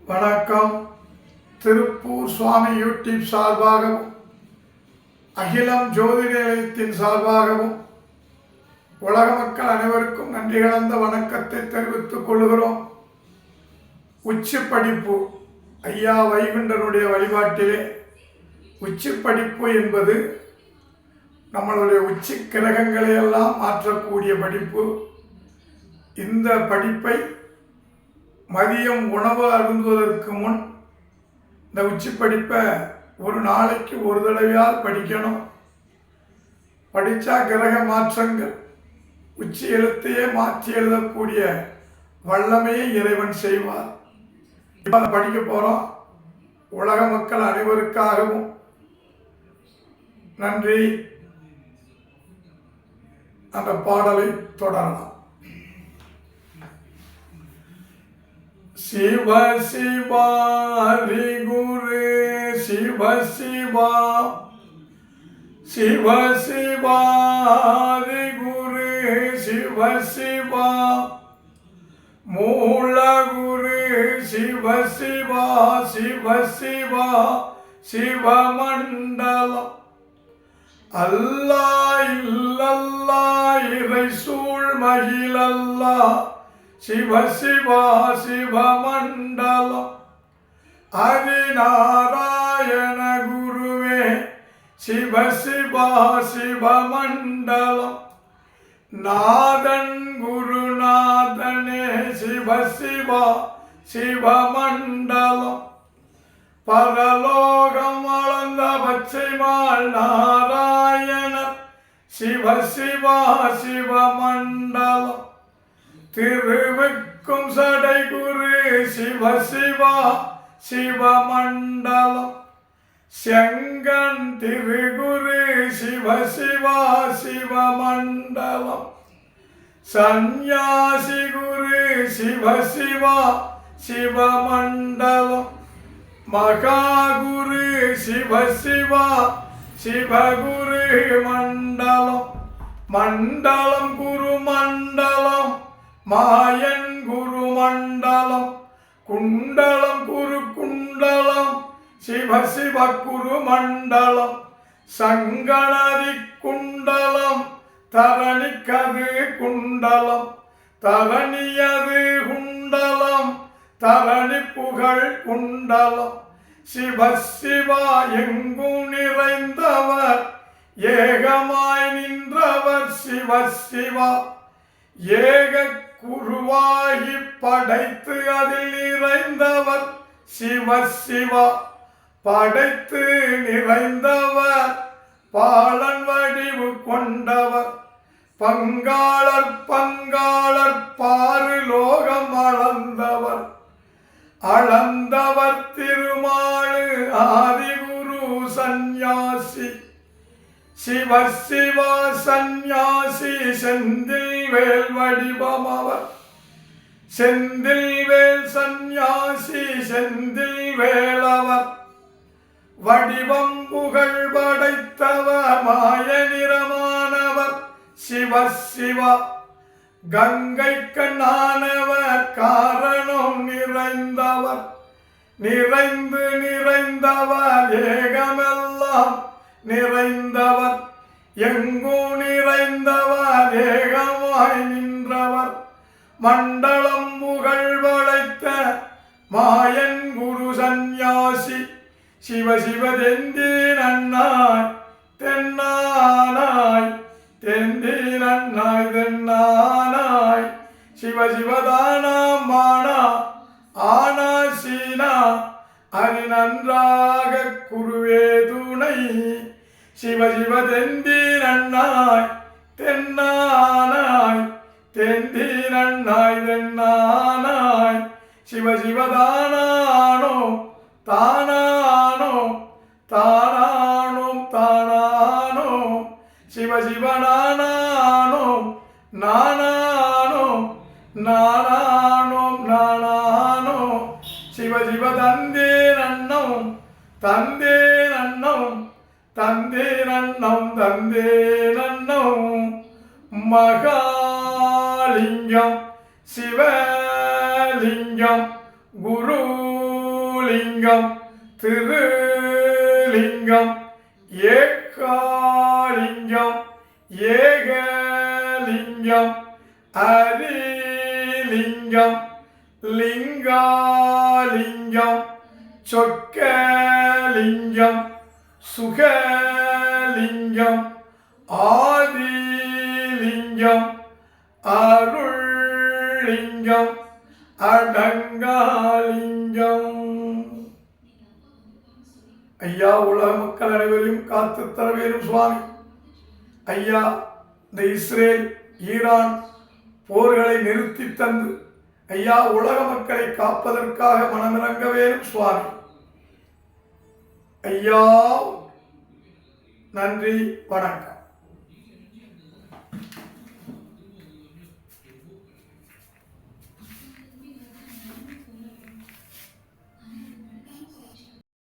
வணக்கம். திருப்பூர் சுவாமி யூடியூப் சார்பாகவும் அகிலம் ஜோதிட நிலையத்தின் சார்பாகவும் உலக மக்கள் அனைவருக்கும் நன்றி கலந்த வணக்கத்தை தெரிவித்துக் கொள்கிறோம். உச்சி படிப்பு ஐயா வைகுண்டனுடைய வழிபாட்டிலே உச்சி படிப்பு என்பது நம்மளுடைய உச்சி கிரகங்களை எல்லாம் மாற்றக்கூடிய படிப்பு. இந்த படிப்பை மதியம் உணவு அருந்துவதற்கு முன் இந்த உச்சி படிப்பை ஒரு நாளைக்கு ஒரு தடவையால் படிக்கணும். படித்தா கிரக மாற்றங்கள் உச்சி எழுத்தையே மாற்றி எழுதக்கூடிய வல்லமையை இறைவன் செய்வார். இப்போ படிக்க போகிறோம். உலக மக்கள் அனைவருக்காகவும் நன்றி. அந்த பாடலை தொடரலாம். சிவ சிவா ஹரி குரு சிவ சிவா சிவ சிவா ஹரி குரு சிவ சிவா மூல குரு சிவ சிவா சிவ சிவா சிவமண்டலம் அல்லாஹ் இல்லல்லாஹ் இறை சூழ் மகிழல்லாஹ் சிவ சிவா சிவமண்டலம் ஹரிநாராயண குருவே சிவ சிவா சிவமண்டலம் நாதன் குருநாதனே சிவ சிவா சிவமண்டலம் பரலோகம் அளந்த பச்சைமால் நாராயண சிவ சிவா சிவமண்டலம் திருவுக்கும் சடை குரு சிவ சிவா சிவமண்டலம் செங்கன் திருகுரு சிவ சிவா சிவமண்டலம் சந்நியாசி குரு சிவ சிவா சிவமண்டலம் மகாகுரு சிவ சிவா சிவகுரு மண்டலம் மண்டலம் குரு மண்டலம் மாயன் குரு மண்டலம் குண்டலம் குரு குண்டலம் சிவ சிவ குரு மண்டலம் சங்கடரி குண்டலம் தரணிக்கது குண்டலம் தரணியது குண்டலம் தரணி புகழ் குண்டலம் சிவ சிவா எங்கும் நிறைந்தவர் ஏகமாய் நின்றவர் சிவ சிவா ஏக குருவாகி படைத்து அதில் நிறைந்தவர் சிவ சிவா படைத்து நிறைந்தவர் பாலன் வடிவு கொண்டவர் பங்காளர் பங்காளர் பாரு லோகம் அளந்தவர் அளந்தவர் திருமாலு ஆதிகுரு சந்நியாசி சிவ சிவா சந்நியாசி செந்தில் வேல் வடிவம் அவர் செந்தில் வேல் சந்நியாசி செந்தில் வேலவர் வடிவம் புகழ் படைத்தவர் மாய நிறமானவர் சிவ சிவா கங்கை கண்ணானவர் காரணம் நிறைந்தவர் நிறைந்து நிறைந்தவர் ஏகமெல்லாம் நிறைந்தவர் எங்கோ நிறைந்தவர் ஏகமாய் நின்றவர் மண்டலம் புகழ் படைத்த மாயன் குரு சந்நியாசி சிவ சிவ தெந்தீன் அண்ணாய் தென்னானாய் தெந்தீன் அண்ணாய் தென்னானாய் சிவ சிவதானா மானா ஆனா சீனா அது நன்றாக குருவே துணை சிவ சிவ தெந்தீன் அண்ணாய் தென்னானாய் தெந்தீன் அண்ணாய் தென்னானாய் சிவ சிவதானானோ தானானோ தானானோ தானானோ சிவ சிவனானானோ நானானோ நானானோ நானானோ சிவ சிவ தந்தே நன்னம் தந்தே நன்னம் தந்தே நன்னம் தந்தே நன்னம் மகாலிங்கம் சிவலிங்கம் குரு லிங்கம் திருலிங்கம் ஏகாலிங்கம் ஏகலிங்கம் அரிலிங்கம் லிங்காலிங்கம் சொக்கலிங்கம் சுகலிங்கம் ஆதிலிங்கம் அருள்லிங்கம் அடங்காலிங்கம். ஐயா, உலக மக்கள் அனைவரையும் காத்து தர வேண்டும் சுவாமி. ஐயா, இந்த இஸ்ரேல் ஈரான் போர்களை நிறுத்தி தந்து ஐயா உலக மக்களை காப்பதற்காக மனமிறங்க வேண்டும் சுவாமி. ஐயா, நன்றி, வணக்கம்.